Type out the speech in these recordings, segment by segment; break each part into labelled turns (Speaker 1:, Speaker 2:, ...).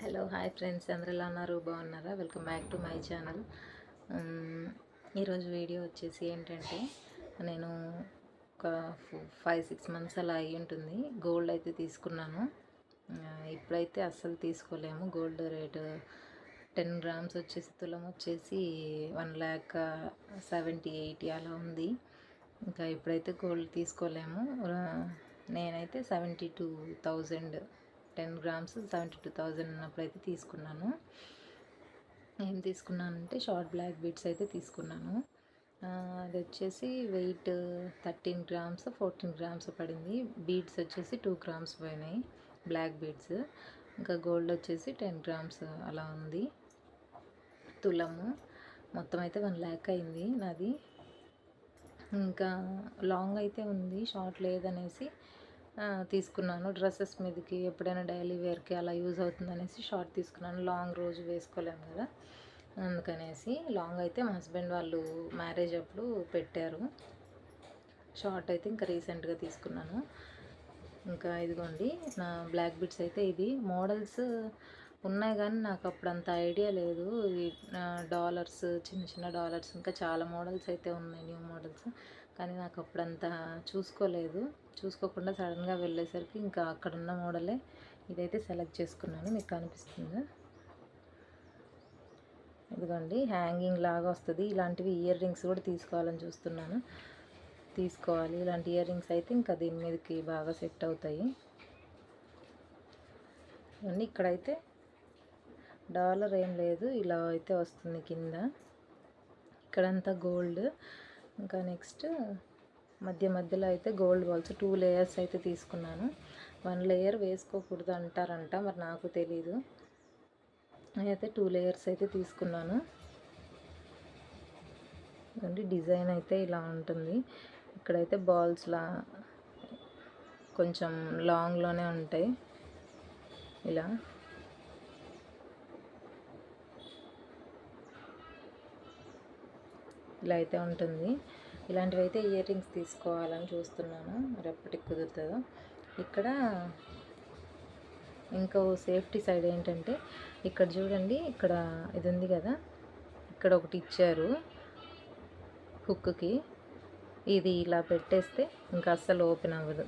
Speaker 1: Hello hi friends, అందరు ఎలా ఉన్నారు? బాగున్నారా? Welcome back to my channel. ఈరోజు వీడియో వచ్చేసి ఏంటంటే, నేను ఒక 5-6 మంత్స్ అలా అయ్యి ఉంటుంది గోల్డ్ అయితే తీసుకున్నాను. ఇప్పుడైతే అస్సలు తీసుకోలేము. గోల్డ్ రేటు 10 గ్రామ్స్ వచ్చేసి తులం వచ్చేసి 1,70,80 అలా ఉంది. ఇంకా ఇప్పుడైతే గోల్డ్ తీసుకోలేము. నేనైతే 72,000 10 గ్రామ్స్ 72,000 ఉన్నప్పుడైతే తీసుకున్నాను. ఏం తీసుకున్నానంటే షార్ట్ బ్లాక్ బీడ్స్ అయితే తీసుకున్నాను. అది వచ్చేసి వెయిట్ 13 గ్రామ్స్ 14 గ్రామ్స్ పడింది. బీడ్స్ వచ్చేసి 2 గ్రామ్స్ పోయినాయి, బ్లాక్ బీడ్స్. ఇంకా గోల్డ్ వచ్చేసి 10 గ్రామ్స్ అలా ఉంది తులము. మొత్తం అయితే 1 lakh అయింది నాది. ఇంకా లాంగ్ అయితే ఉంది, షార్ట్ లేదనేసి తీసుకున్నాను. డ్రెస్సెస్ మీదకి ఎప్పుడైనా డైలీ వేర్కి అలా యూజ్ అవుతుంది అనేసి షార్ట్ తీసుకున్నాను. లాంగ్ రోజు వేసుకోలేము కదా, అందుకనేసి. లాంగ్ అయితే మా హస్బెండ్ వాళ్ళు మ్యారేజ్ అప్పుడు పెట్టారు. షార్ట్ అయితే ఇంకా రీసెంట్గా తీసుకున్నాను. ఇంకా ఇదిగోండి నా బ్లాక్ బిట్స్ అయితే. ఇది మోడల్స్ ఉన్నాయి కానీ నాకు అప్పుడు అంత ఐడియా లేదు. ఈ డాలర్స్, చిన్న చిన్న డాలర్స్, ఇంకా చాలా మోడల్స్ అయితే ఉన్నాయి, న్యూ మోడల్స్. కానీ నాకు అప్పుడంతా చూసుకోకుండా సడన్గా వెళ్ళేసరికి ఇంకా అక్కడున్న మోడలే ఇదైతే సెలెక్ట్ చేసుకున్నాను. మీకు కనిపిస్తుంది ఇదిగోండి, హ్యాంగింగ్ లాగా వస్తుంది. ఇలాంటివి ఇయర్ రింగ్స్ కూడా తీసుకోవాలి. ఇలాంటి ఇయర్ రింగ్స్ అయితే ఇంకా దీని మీదకి బాగా సెట్ అవుతాయి. ఇవన్నీ ఇక్కడైతే డాలర్ ఏం లేదు, ఇలా అయితే వస్తుంది కింద. ఇక్కడంతా గోల్డ్. ఇంకా నెక్స్ట్ మధ్యలో అయితే గోల్డ్ బాల్స్ 2 లేయర్స్ అయితే తీసుకున్నాను. 1 లేయర్ వేసుకోకూడదు అంటారంట, మరి నాకు తెలీదు. నేనైతే 2 లేయర్స్ అయితే తీసుకున్నాను. డిజైన్ అయితే ఇలా ఉంటుంది. ఇక్కడైతే బాల్స్లా కొంచెం లాంగ్లోనే ఉంటాయి. ఇలా అయితే ఉంటుంది. ఇలాంటివి అయితే ఇయర్ రింగ్స్ తీసుకోవాలని చూస్తున్నాను, మరి ఎప్పటికి కుదురుతుందో. ఇక్కడ ఇంకో సేఫ్టీ సైడ్ ఏంటంటే, ఇక్కడ చూడండి, ఇక్కడ ఇది ఉంది కదా, ఇక్కడ ఒకటి ఇచ్చారు హుక్కి. ఇది ఇలా పెట్టేస్తే ఇంకా అస్సలు ఓపెన్ అవ్వదు,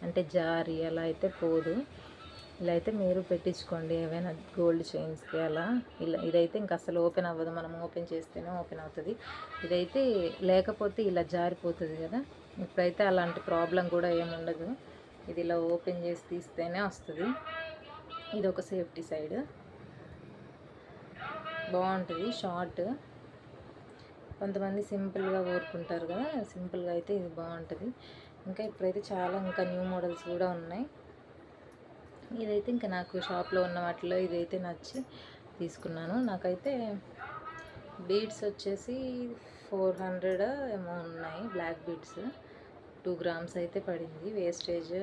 Speaker 1: అంటే జారి అలా అయితే పోదు. ఇలా అయితే మీరు పెట్టించుకోండి ఏవైనా గోల్డ్ చైన్స్కి అలా. ఇదైతే ఇంకా అసలు ఓపెన్ అవ్వదు, మనం ఓపెన్ చేస్తేనే ఓపెన్ అవుతుంది. ఇదైతే లేకపోతే ఇలా జారిపోతుంది కదా. ఇప్పుడైతే అలాంటి ప్రాబ్లం కూడా ఏముండదు. ఇది ఇలా ఓపెన్ చేసి తీస్తేనే వస్తుంది. ఇది ఒక సేఫ్టీ సైడ్, బాగుంటుంది. షార్ట్ కొంతమంది సింపుల్గా కోరుకుంటారు కదా, సింపుల్గా అయితే ఇది బాగుంటుంది. ఇంకా ఇప్పుడైతే చాలా ఇంకా న్యూ మోడల్స్ కూడా ఉన్నాయి. ఇదైతే ఇంకా నాకు షాప్లో ఉన్న వాటిలో ఇదైతే నచ్చి తీసుకున్నాను. నాకైతే బీడ్స్ వచ్చేసి 400 ఏమో ఉన్నాయి, బ్లాక్ బీడ్స్ 2 గ్రామ్స్ అయితే పడింది. వేస్టేజ్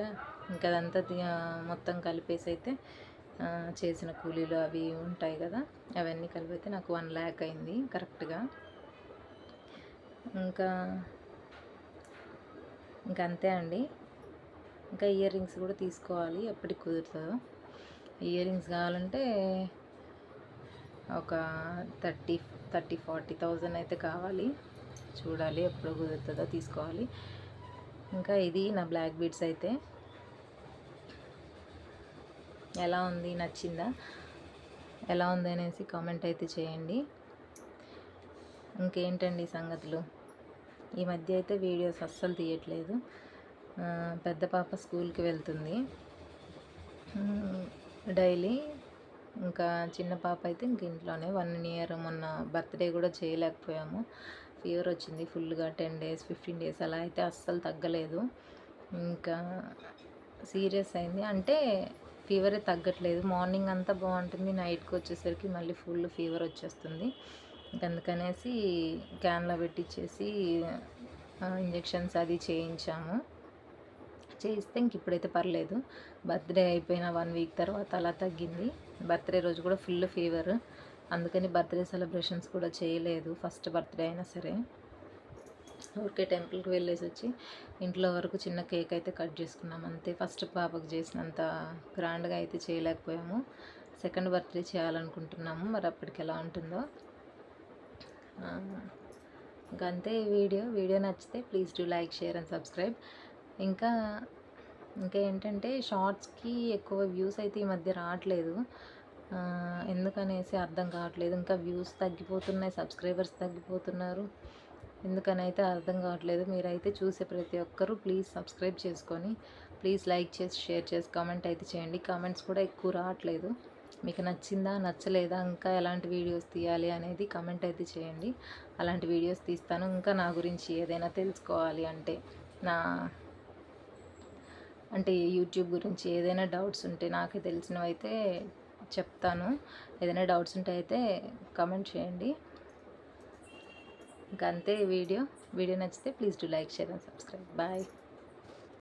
Speaker 1: ఇంకా అదంతా మొత్తం కలిపేసి అయితే చేసిన కూలీలు అవి ఉంటాయి కదా, అవన్నీ కలిపితే నాకు 1 lakh అయింది కరెక్ట్గా. ఇంకా అంతే అండి. ఇంకా ఇయర్ రింగ్స్ కూడా తీసుకోవాలి, ఎప్పటికి కుదురుతుందో. ఇయర్ రింగ్స్ కావాలంటే ఒక 30-40,000 అయితే కావాలి. చూడాలి ఎప్పుడు కుదురుతుందో, తీసుకోవాలి. ఇంకా ఇది నా బ్లాక్ బీడ్స్ అయితే. ఎలా ఉంది, నచ్చిందా? ఎలా ఉంది అనేసి కామెంట్ అయితే చేయండి. ఇంకేంటండి సంగతులు? ఈ మధ్య అయితే వీడియోస్ అస్సలు తీయట్లేదు. పెద్ద పాప స్కూల్కి వెళ్తుంది డైలీ. ఇంకా చిన్న పాప అయితే ఇంక ఇంట్లోనే. 1 year మొన్న బర్త్డే కూడా చేయలేకపోయాము. ఫీవర్ వచ్చింది ఫుల్గా, 10 days 15 days అలా అయితే అస్సలు తగ్గలేదు. ఇంకా సీరియస్ అయింది, అంటే ఫీవరే తగ్గట్లేదు. మార్నింగ్ అంతా బాగుంటుంది, నైట్కి వచ్చేసరికి మళ్ళీ ఫుల్ ఫీవర్ వచ్చేస్తుంది. అందుకనేసి క్యాన్లో పెట్టించేసి ఇంజెక్షన్స్ అది చేయించాము. చేయిస్తే ఇంక ఇప్పుడైతే పర్లేదు. బర్త్డే అయిపోయిన 1 week తర్వాత అలా తగ్గింది. బర్త్డే రోజు కూడా ఫుల్ ఫీవర్, అందుకని బర్త్డే సెలబ్రేషన్స్ కూడా చేయలేదు. ఫస్ట్ బర్త్డే అయినా సరే ఊరికే టెంపుల్కి వెళ్ళేసి వచ్చి ఇంట్లో వరకు చిన్న కేక్ అయితే కట్ చేసుకున్నాం అంతే. ఫస్ట్ పాపకు చేసినంత గ్రాండ్గా అయితే చేయలేకపోయాము. సెకండ్ బర్త్డే చేయాలనుకుంటున్నాము. మరి అప్పటికి ఎలా ఉంటుందో. ఇంకా అంతే ఈ వీడియో నచ్చితే please do like, share and subscribe. ఇంకా ఇంకా ఏంటంటే షార్ట్స్కి ఎక్కువ వ్యూస్ అయితే ఈ మధ్య రావట్లేదు. ఎందుకనేసి అర్థం కావట్లేదు. ఇంకా వ్యూస్ తగ్గిపోతున్నాయి, సబ్స్క్రైబర్స్ తగ్గిపోతున్నారు. ఎందుకనైతే అర్థం కావట్లేదు. మీరైతే చూసే ప్రతి ఒక్కరూ ప్లీజ్ సబ్స్క్రైబ్ చేసుకొని ప్లీజ్ లైక్ చేసి, షేర్ చేసి, కామెంట్ అయితే చేయండి. కామెంట్స్ కూడా ఎక్కువ రావట్లేదు. మీకు నచ్చిందా, నచ్చలేదా, ఇంకా ఎలాంటి వీడియోస్ తీయాలి అనేది కామెంట్ అయితే చేయండి. అలాంటి వీడియోస్ తీస్తాను. ఇంకా నా గురించి ఏదైనా తెలుసుకోవాలి అంటే యూట్యూబ్ గురించి ఏదైనా డౌట్స్ ఉంటే, నాకు తెలిసినవైతే చెప్తాను. ఏదైనా డౌట్స్ ఉంటే అయితే కామెంట్ చేయండి. ఇంకా అంతే వీడియో నచ్చితే please do like, share and subscribe. Bye.